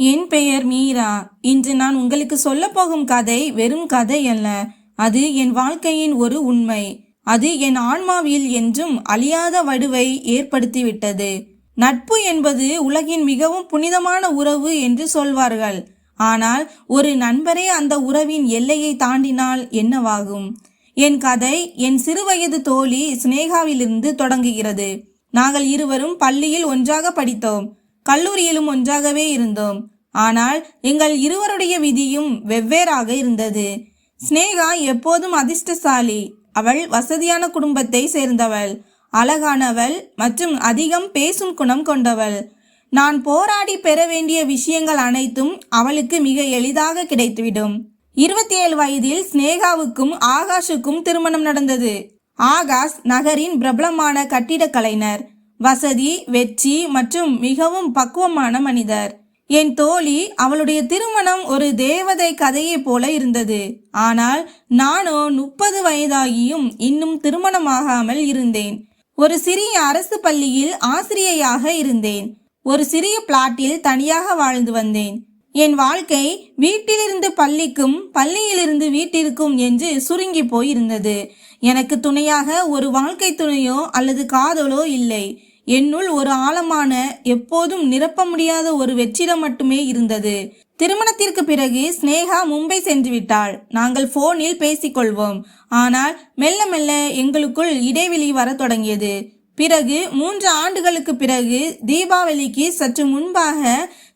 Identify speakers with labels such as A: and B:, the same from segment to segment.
A: என் பெயர் மீரா. இன்று நான் உங்களுக்கு சொல்ல போகும் கதை வெறும் கதை அல்ல. அது என் வாழ்க்கையின் ஒரு உண்மை. அது என் ஆன்மாவில் என்றும் அழியாத வடுவை ஏற்படுத்திவிட்டது. நட்பு என்பது உலகின் மிகவும் புனிதமான உறவு என்று சொல்வார்கள். ஆனால் ஒரு நண்பரே அந்த உறவின் எல்லையை தாண்டினால் என்னவாகும்? என் கதை என் சிறுவயது தோழி சினேகாவிலிருந்து தொடங்குகிறது. நாங்கள் இருவரும் பள்ளியில் ஒன்றாக படித்தோம். கல்லூரியிலும் ஒன்றாகவே இருந்தோம். ஆனால் எங்கள் இருவருடைய விதியும் வெவ்வேறாக இருந்தது. சினேகா எப்போதும் அதிர்ஷ்டசாலி. அவள் வசதியான குடும்பத்தை சேர்ந்தவள், அழகானவள் மற்றும் அதிகம் பேசும் குணம் கொண்டவள். நான் போராடி பெற வேண்டிய விஷயங்கள் அனைத்தும் அவளுக்கு மிக எளிதாக கிடைத்துவிடும். 27 வயதில் சினேகாவுக்கும் ஆகாஷுக்கும் திருமணம் நடந்தது. ஆகாஷ் நகரின் பிரபலமான கட்டிடக் கலைஞர், வசதி, வெற்றி மற்றும் மிகவும் பக்குவமான மனிதர். என் தோழி அவளுடைய திருமணம் ஒரு தேவதை கதையை போல இருந்தது. ஆனால் நானோ 30 வயதாகியும் இன்னும் திருமணமாகாமல் இருந்தேன். ஒரு சிறிய அரசு பள்ளியில் ஆசிரியையாக இருந்தேன். ஒரு சிறிய பிளாட்டில் தனியாக வாழ்ந்து வந்தேன். என் வாழ்க்கை வீட்டிலிருந்து பள்ளிக்கும் பள்ளியிலிருந்து வீட்டிற்கும் என்று சுருங்கி போயிருந்தது. எனக்கு துணையாக ஒரு வாழ்க்கை துணையோ அல்லது காதலோ இல்லை. என்னுள் ஒரு ஆழமான, எப்போதும் நிரப்ப முடியாத ஒரு வெற்றிடம் மட்டுமே இருந்தது. திருமணத்திற்கு பிறகு சினேகா மும்பை சென்று விட்டாள். நாங்கள் போனில் பேசிக்கொள்வோம். ஆனால் மெல்ல மெல்ல எங்களுக்குள் இடைவெளி வர தொடங்கியது. பிறகு 3 ஆண்டுகளுக்கு பிறகு தீபாவளிக்கு சற்று முன்பாக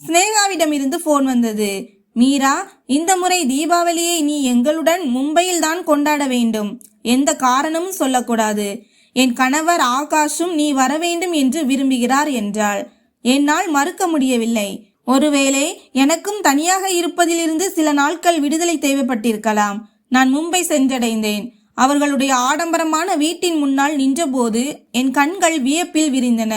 A: சினேகாவிடமிருந்து போன் வந்தது. மீரா, இந்த முறை தீபாவளியை நீ எங்களுடன் மும்பையில் தான் கொண்டாட வேண்டும். எந்த காரணமும் சொல்லக்கூடாது. என் கணவர் ஆகாஷும் நீ வர வேண்டும் என்று விரும்புகிறார் என்றாள். என்னால் மறுக்க முடியவில்லை. ஒருவேளை எனக்கும் தனியாக இருப்பதிலிருந்து சில நாட்கள் விடுதலை தேவைப்பட்டிருக்கலாம். நான் மும்பை சென்றடைந்தேன். அவர்களுடைய ஆடம்பரமான வீட்டின் முன்னால் நின்றபோது என் கண்கள் வியப்பில் விரிந்தன.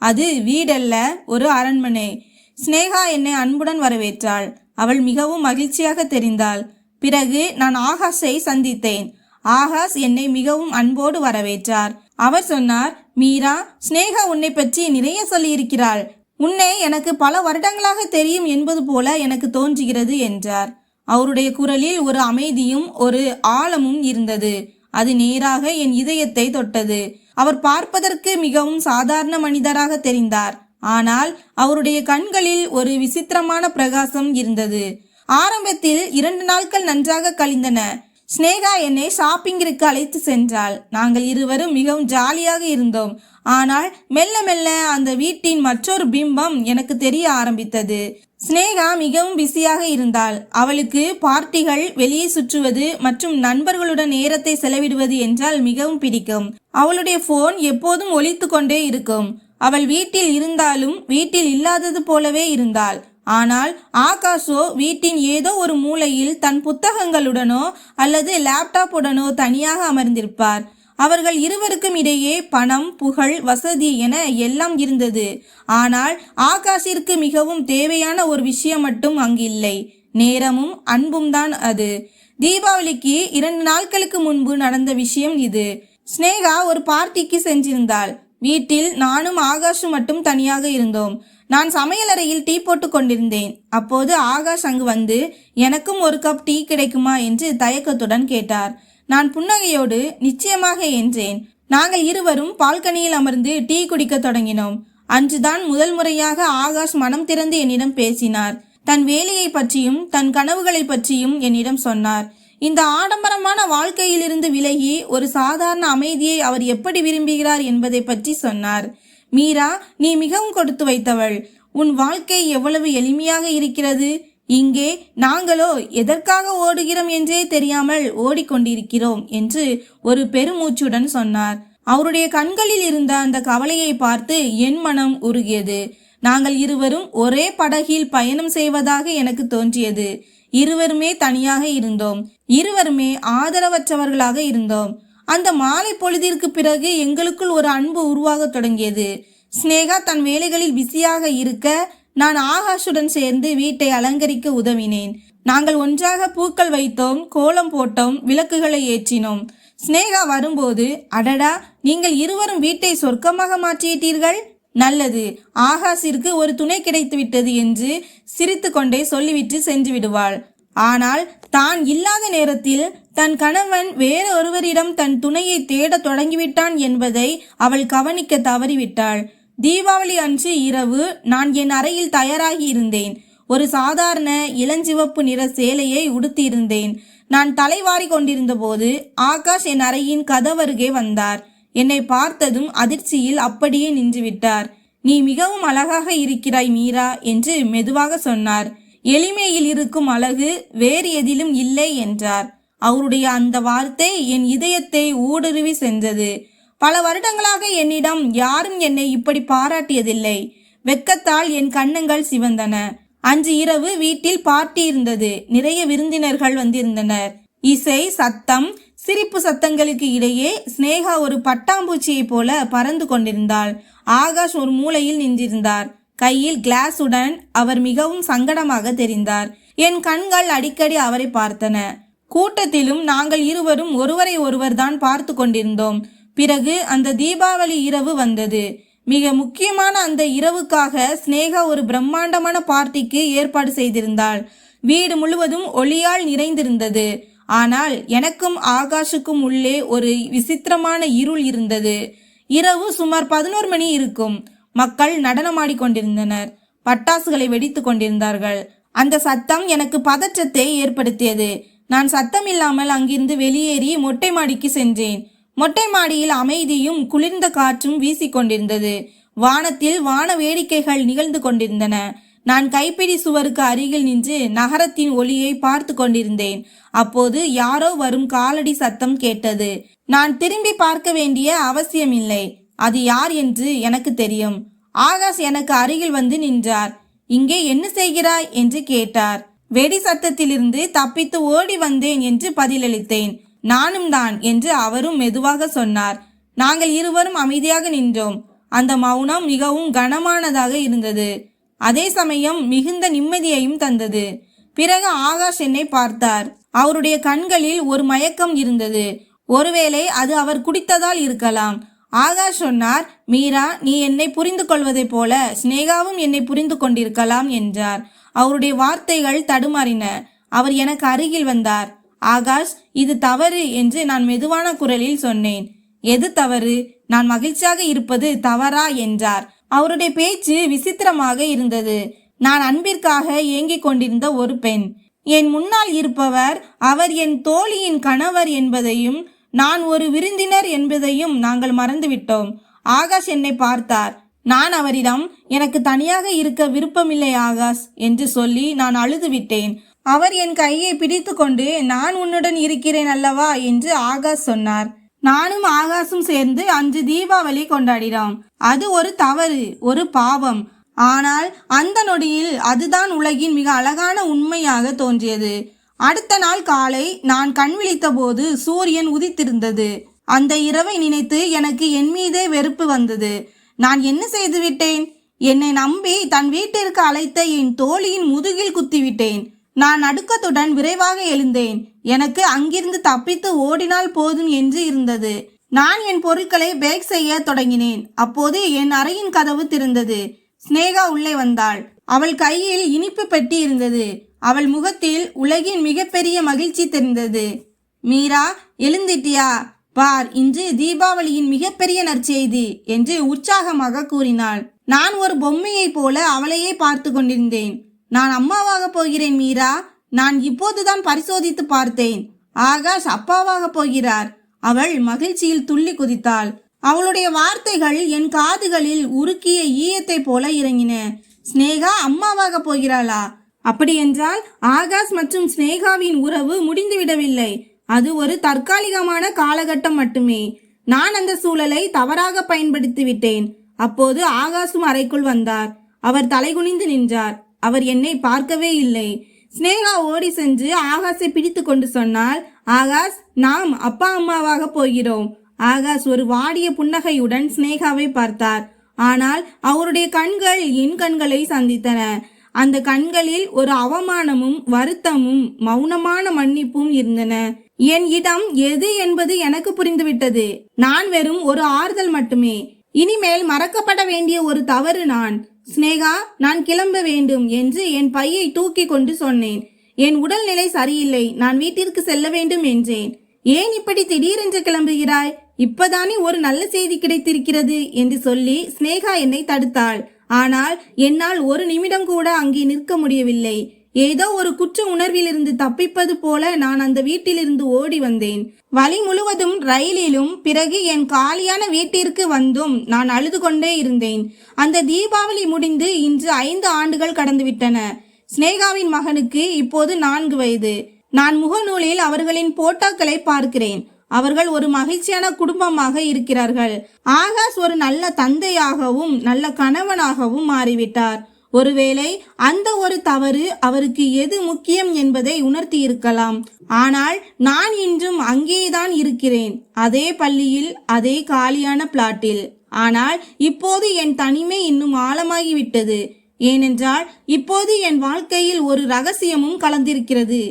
A: அது வீடல்ல, ஒரு அரண்மனை. சினேகா என்னை அன்புடன் வரவேற்றாள். அவள் மிகவும் மகிழ்ச்சியாக தெரிந்தாள். பிறகு நான் ஆகாஷை சந்தித்தேன். ஆகாஷ் என்னை மிகவும் அன்போடு வரவேற்றார். அவர் சொன்னார், மீரா, சினேகா உன்னை பற்றி நிறைய சொல்லியிருக்கிறாள். உன்னை எனக்கு பல வருடங்களாக தெரியும் என்பது போல எனக்கு தோன்றுகிறது என்றார். அவருடைய குரலில் ஒரு அமைதியும் ஒரு ஆழமும் இருந்தது. அது நேராக என் இதயத்தை தொட்டது. அவர் பார்ப்பதற்கு மிகவும் சாதாரண மனிதராக தெரிந்தார். ஆனால் அவருடைய கண்களில் ஒரு விசித்திரமான பிரகாசம் இருந்தது. ஆரம்பத்தில் 2 நாட்கள் நன்றாக கழிந்தன. சினேகா என்னை ஷாப்பிங்கிற்கு அழைத்து சென்றாள். நாங்கள் இருவரும் மிகவும் ஜாலியாக இருந்தோம். ஆனால் மெல்ல மெல்ல அந்த வீட்டின் மற்றொரு பிம்பம் எனக்கு தெரிய ஆரம்பித்தது. சினேகா மிகவும் பிஸியாக இருந்தாள். அவளுக்கு பார்ட்டிகள், வெளியே சுற்றுவது மற்றும் நண்பர்களுடன் நேரத்தை செலவிடுவது என்றால் மிகவும் பிடிக்கும். அவளுடைய போன் எப்போதும் ஒலித்து கொண்டே இருக்கும். அவள் வீட்டில் இருந்தாலும் வீட்டில் இல்லாதது போலவே இருந்தாள். ஆனால் ஆகாஷோ வீட்டின் ஏதோ ஒரு மூலையில் தன் புத்தகங்களுடனோ அல்லது லேப்டாப்புடனோ தனியாக அமர்ந்திருப்பார். அவர்கள் இருவருக்கும் இடையே பணம், புகழ், வசதி என எல்லாம் இருந்தது. ஆனால் ஆகாஷிற்கு மிகவும் தேவையான ஒரு விஷயம் மட்டும் அங்கு இல்லை. நேரமும் அன்பும் தான் அது. தீபாவளிக்கு 2 நாட்களுக்கு முன்பு நடந்த விஷயம் இது. சினேகா ஒரு பார்ட்டிக்கு சென்றிருந்தாள். வீட்டில் நானும் ஆகாஷும் மட்டும் தனியாக இருந்தோம். நான் சமையலறையில் டீ போட்டு கொண்டிருந்தேன். அப்போது ஆகாஷ் அங்கு வந்து எனக்கும் ஒரு கப் டீ கிடைக்குமா என்று தயக்கத்துடன் கேட்டார். நான் புன்னகையோடு நிச்சயமாக என்றேன். நாங்கள் இருவரும் பால்கனியில் அமர்ந்து டீ குடிக்க தொடங்கினோம். அன்றுதான் முதல் முறையாக ஆகாஷ் மனம் திறந்து என்னிடம் பேசினார். தன் வேலையை பற்றியும் தன் கனவுகளை பற்றியும் என்னிடம் சொன்னார். இந்த ஆடம்பரமான வாழ்க்கையிலிருந்து விலகி ஒரு சாதாரண அமைதியை அவர் எப்படி விரும்புகிறார் என்பதை பற்றி சொன்னார். மீரா, நீ மிகவும் கொடுத்து வைத்தவள். உன் வாழ்க்கை எவ்வளவு எளிமையாக இருக்கிறது. இங்கே நாங்களோ எதற்காக ஓடுகிறோம் என்றே தெரியாமல் ஓடிக்கொண்டிருக்கிறோம் என்று ஒரு பெருமூச்சுடன் சொன்னார். அவருடைய கண்களில் இருந்த அந்த கவலையை பார்த்து என் மனம் உருகியது. நாங்கள் இருவரும் ஒரே படகில் பயணம் செய்வதாக எனக்கு தோன்றியது. இருவருமே தனியாக இருந்தோம். இருவருமே ஆதரவற்றவர்களாக இருந்தோம். அந்த மாலை பொழுதிற்கு பிறகு எங்களுக்குள் ஒரு அன்பு உருவாக தொடங்கியது. சினேகா தன் வேலைகளில் பிஸியாக இருக்க நான் ஆகாஷுடன் சேர்ந்து வீட்டை அலங்கரிக்க உதவினேன். நாங்கள் ஒன்றாக பூக்கள் வைத்தோம், கோலம் போட்டோம், விளக்குகளை ஏற்றினோம். சினேகா வரும்போது, அடடா, நீங்கள் இருவரும் வீட்டை சொர்க்கமாக மாற்றிட்டீர்கள். நல்லது, ஆகாஷிற்கு ஒரு துணை கிடைத்து விட்டது என்று சிரித்து கொண்டே சொல்லிவிட்டு சென்று விடுவாள். ஆனால் தான் இல்லாத நேரத்தில் தன் கணவன் வேறு ஒருவரிடம் தன் துணையை தேட தொடங்கிவிட்டான் என்பதை அவள் கவனிக்க தவறிவிட்டாள். தீபாவளி அன்று இரவு நான் என் அறையில் தயாராகி இருந்தேன். ஒரு சாதாரண இளஞ்சிவப்பு நிற சேலையை உடுத்தியிருந்தேன். நான் தலைவாரி கொண்டிருந்த போது ஆகாஷ் என் அறையின் கதவருகே வந்தார். என்னை பார்த்ததும் அதிர்ச்சியில் அப்படியே நின்றுவிட்டார். நீ மிகவும் அழகாக இருக்கிறாய் மீரா என்று மெதுவாக சொன்னார். எளிமையில் இருக்கும் அழகு வேறு எதிலும் இல்லை என்றார். அவருடைய அந்த வார்த்தை என் இதயத்தை ஊடுருவி சென்றது. பல வருடங்களாக என்னிடம் யாரும் என்னை இப்படி பாராட்டியதில்லை. வெட்கத்தால் என் கன்னங்கள் சிவந்தன. அன்று இரவு வீட்டில் பார்ட்டி இருந்தது. நிறைய விருந்தினர்கள் வந்திருந்தனர். இசை, சத்தம், சிரிப்பு சத்தங்களுக்கு இடையே ஸ்னேகா ஒரு பட்டாம்பூச்சியை போல பறந்து கொண்டிருந்தாள். ஆகாஷ் ஒரு மூலையில் நின்றிருந்தார். கையில் கிளாஸுடன் அவர் மிகவும் சங்கடமாக தெரிந்தார். என் கண்கள் அடிக்கடி அவரை பார்த்தன. கூட்டத்திலும் நாங்கள் இருவரும் ஒருவரை ஒருவர் தான் பார்த்து கொண்டிருந்தோம். பிறகு அந்த தீபாவளி இரவு வந்தது. மிக முக்கியமான அந்த இரவுக்காக ஸ்னேகா ஒரு பிரம்மாண்டமான பார்ட்டிக்கு ஏற்பாடு செய்திருந்தாள். வீடு முழுவதும் ஒளியால் நிறைந்திருந்தது. ஆனால் எனக்கும் ஆகாஷுக்கும் உள்ளே ஒரு விசித்திரமான இருள் இருந்தது. இரவு சுமார் 11 மணி இருக்கும். மக்கள் நடனமாடிக்கொண்டிருந்தனர். பட்டாசுகளை வெடித்து கொண்டிருந்தார்கள். அந்த சத்தம் எனக்கு பதற்றத்தை ஏற்படுத்தியது. நான் சத்தமில்லாமல் அங்கிருந்து வெளியேறி மொட்டை மாடிக்கு சென்றேன். மொட்டை மாடியில் அமைதியும் குளிர்ந்த காற்றும் வீசிக்கொண்டிருந்தது. வானத்தில் வான வேடிக்கைகள் நிகழ்ந்து கொண்டிருந்தன. நான் கைப்பிடி சுவருக்கு அருகில் நின்று நகரத்தின் ஒளியை பார்த்து கொண்டிருந்தேன். அப்போது யாரோ வரும் காலடி சத்தம் கேட்டது. நான் திரும்பி பார்க்க வேண்டிய அவசியமில்லை. அது யார் என்று எனக்கு தெரியும். ஆகாஷ் எனக்கு அருகில் வந்து நின்றார். இங்கே என்ன செய்கிறாய் என்று கேட்டார். வெடி சத்தத்திலிருந்து தப்பித்து ஓடி வந்தேன் என்று பதிலளித்தேன். நானும் தான் என்று அவரும் மெதுவாக சொன்னார். நாங்கள் இருவரும் அமைதியாக நின்றோம். அந்த மௌனம் மிகவும் கனமானதாக இருந்தது. அதே சமயம் மிகுந்த நிம்மதியையும் தந்தது. பிறகு ஆகாஷ் என்னை பார்த்தார். அவருடைய கண்களில் ஒரு மயக்கம் இருந்தது. ஒருவேளை அது அவர் குடித்ததால் இருக்கலாம். ஆகாஷ் சொன்னார், மீரா, நீ என்னை புரிந்து கொள்வதைப் போல ஸ்னேகாவும் என்னை புரிந்து கொண்டிருக்கலாம் என்றார். அவருடைய வார்த்தைகள் தடுமாறின. அவர் எனக்கு அருகில் வந்தார். ஆகாஷ், இது தவறு என்று நான் மெதுவான குரலில் சொன்னேன். எது தவறு? நான் மகிழ்ச்சியாக இருப்பது தவறா என்றார். அவருடைய பேச்சு விசித்திரமாக இருந்தது. நான் அன்பிற்காக ஏங்கிக் கொண்டிருந்த ஒரு பெண். என் முன்னால் இருப்பவர் அவர் என் தோழியின் கணவர் என்பதையும் நான் ஒரு விருந்தினர் என்பதையும் நாங்கள் மறந்துவிட்டோம். ஆகாஷ் என்னை பார்த்தார். நான் அவரிடம் எனக்கு தனியாக இருக்க விருப்பமில்லை ஆகாஷ் என்று சொல்லி நான் அழுது விட்டேன். அவர் என் கையை பிடித்து கொண்டு நான் உன்னுடன் இருக்கிறேன் அல்லவா என்று ஆகாஷ் சொன்னார். நானும் ஆகாஷும் சேர்ந்து அன்று தீபாவளி கொண்டாடினோம். அது ஒரு தவறு, ஒரு பாவம். ஆனால் அந்த நொடியில் அதுதான் உலகின் மிக அழகான உண்மையாக தோன்றியது. அடுத்த நாள் காலை நான் கண் விழித்த போது சூரியன் உதித்திருந்தது. அந்த இரவை நினைத்து எனக்கு என் மீதே வெறுப்பு வந்தது. நான் என்ன செய்து விட்டேன்? என்னை நம்பி தன் வீட்டிற்கு அழைத்த என் தோழியின் முதுகில் குத்திவிட்டேன். நான் நடுக்கத்துடன் விரைவாக எழுந்தேன். எனக்கு அங்கிருந்து தப்பித்து ஓடினால் போதும் என்று இருந்தது. நான் என் பொருட்களை பேக் செய்ய தொடங்கினேன். அப்போது என் அறையின் கதவு திறந்தது. ஸ்னேகா உள்ளே வந்தாள். அவள் கையில் இனிப்பு பெட்டி இருந்தது. அவள் முகத்தில் உலகின் மிகப்பெரிய மகிழ்ச்சி தெரிந்தது. மீரா, எழுந்திட்டியா? பார், இன்று தீபாவளியின் மிகப்பெரிய நற்செய்தி என்று உற்சாகமாக கூறினாள். நான் ஒரு பொம்மையை போல அவளையே பார்த்து கொண்டிருந்தேன். நான் அம்மாவாக போகிறேன் மீரா. நான் இப்போதுதான் பரிசோதித்து பார்த்தேன். ஆகாஷ் அப்பாவாக போகிறார். அவள் மகிழ்ச்சியில் துள்ளி குதித்தாள். அவளுடைய வார்த்தைகள் என் காதுகளில் உருக்கிய ஈயத்தை போல இறங்கின. ஸ்னேகா அம்மாவாக போகிறாளா? அப்படியென்றால் ஆகாஷ் மற்றும் ஸ்னேகாவின் உறவு முடிந்துவிடவில்லை. அது ஒரு தற்காலிகமான காலகட்டம் மட்டுமே. நான் அந்த சூழலை தவறாக பயன்படுத்தி விட்டேன். அப்போது ஆகாஷும் அறைக்குள் வந்தார். அவர் தலைகுனிந்து நின்றார். அவர் என்னை பார்க்கவே இல்லை. ஸ்னேகா ஓடி சென்று ஆகாஷை பிடித்து கொண்டு சொன்னாள், ஆகாஷ், நாம் அப்பா அம்மாவாக போகிறோம். ஆகாஷ் ஒரு வாடிய புன்னகையுடன் ஸ்னேகாவை பார்த்தார். ஆனால் அவருடைய கண்கள் என் கண்களை சந்தித்தன. அந்த கண்களில் ஒரு அவமானமும் வருத்தமும் மௌனமான மன்னிப்பும் இருந்தன. என் இடம் எது என்பது எனக்கு புரிந்துவிட்டது. நான் வெறும் ஒரு ஆறுதல் மட்டுமே. இனிமேல் மறக்கப்பட வேண்டிய ஒரு தவறு நான். ஸ்னேகா, நான் கிளம்ப வேண்டும் என்று என் பையை தூக்கி கொண்டு சொன்னேன். என் உடல்நிலை சரியில்லை, நான் வீட்டிற்கு செல்ல வேண்டும் என்றேன். ஏன் இப்படி திடீரென்று கிளம்புகிறாய்? இப்பதானே ஒரு நல்ல செய்தி கிடைத்திருக்கிறது என்று சொல்லி ஸ்னேகா என்னை தடுத்தாள். ஆனால் என்னால் ஒரு நிமிடம் கூட அங்கே நிற்க முடியவில்லை. ஏதோ ஒரு குற்ற உணர்விலிருந்து தப்பிப்பது போல நான் அந்த வீட்டிலிருந்து ஓடி வந்தேன். வழி முழுவதும் ரயிலிலும் பிறகு என் காலியான வீட்டிற்கு வந்தும் நான் அழுது கொண்டே இருந்தேன். அந்த தீபாவளி முடிந்து இன்று 5 ஆண்டுகள் கடந்துவிட்டன. ஸ்னேகாவின் மகனுக்கு இப்போது 4 வயது. நான் முகநூலில் அவர்களின் போட்டோக்களை பார்க்கிறேன். அவர்கள் ஒரு மகிழ்ச்சியான குடும்பமாக இருக்கிறார்கள். ஆகாஷ் ஒரு நல்ல தந்தையாகவும் நல்ல கணவனாகவும் மாறிவிட்டார். ஒருவேளை அந்த ஒரு தவறு அவருக்கு எது முக்கியம் என்பதை உணர்த்தி இருக்கலாம். ஆனால் நான் இன்றும் அங்கேதான் இருக்கிறேன், அதே பள்ளியில், அதே காலியான பிளாட்டில். ஆனால் இப்போது என் தனிமை இன்னும் ஆழமாகிவிட்டது. ஏனென்றால் இப்போது என் வாழ்க்கையில் ஒரு ரகசியமும் கலந்திருக்கிறது.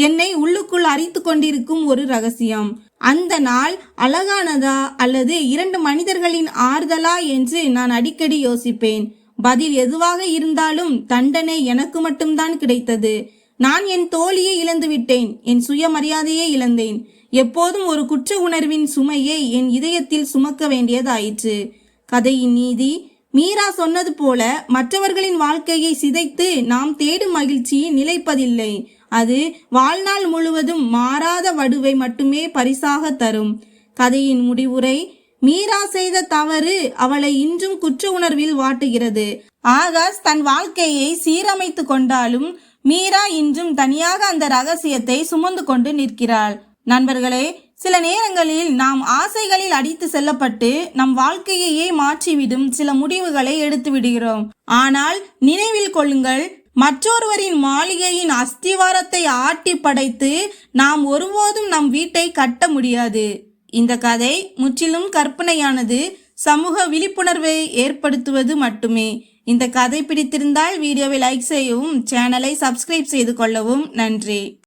A: என்னை உள்ளுக்குள் அரித்து கொண்டிருக்கும் ஒரு ரகசியம். அந்த நாள் அழகானதா அல்லது 2 மனிதர்களின் ஆறுதலா என்று நான் அடிக்கடி யோசிப்பேன். பதில் எதுவாக இருந்தாலும் தண்டனை எனக்கு மட்டும்தான் கிடைத்தது. நான் என் தோழியை இழந்து விட்டேன், என் சுயமரியாதையை இழந்தேன். எப்போதும் ஒரு குற்ற உணர்வின் சுமையை என் இதயத்தில் சுமக்க வேண்டியதாயிற்று. கதையின் நீதி, மீரா சொன்னது போல மற்றவர்களின் வாழ்க்கையை சிதைத்து நாம் தேடும் மகிழ்ச்சி நிலைப்பதில்லை. அது வாழ்நாள் முழுவதும் மாறாத வடுவை மட்டுமே பரிசாக தரும். கதையின் முடிவுரை: மீரா செய்த தவறு அவளை இன்றும் குற்ற உணர்வில் வாட்டுகிறது. ஆகாஷ் தன் வாழ்க்கையை சீரமைத்து கொண்டாலும் மீரா இன்றும் தனியாக அந்த ரகசியத்தை சுமந்து கொண்டு நிற்கிறாள். நண்பர்களே, சில நேரங்களில் நாம் ஆசைகளில் அடித்து செல்லப்பட்டு நம் வாழ்க்கையையே மாற்றிவிடும் சில முடிவுகளை எடுத்து விடுகிறோம். ஆனால் நினைவில் கொள்ளுங்கள், மற்றொருவரின் மாளிகையின் அஸ்திவாரத்தை ஆட்டி படைத்து நாம் ஒருபோதும் நம் வீட்டை கட்ட முடியாது. இந்த கதை முற்றிலும் கற்பனையானது, சமூக விழிப்புணர்வை ஏற்படுத்துவது மட்டுமே. இந்த கதை பிடித்திருந்தால் வீடியோவை லைக் செய்யவும், சேனலை சப்ஸ்கிரைப் செய்து கொள்ளவும். நன்றி.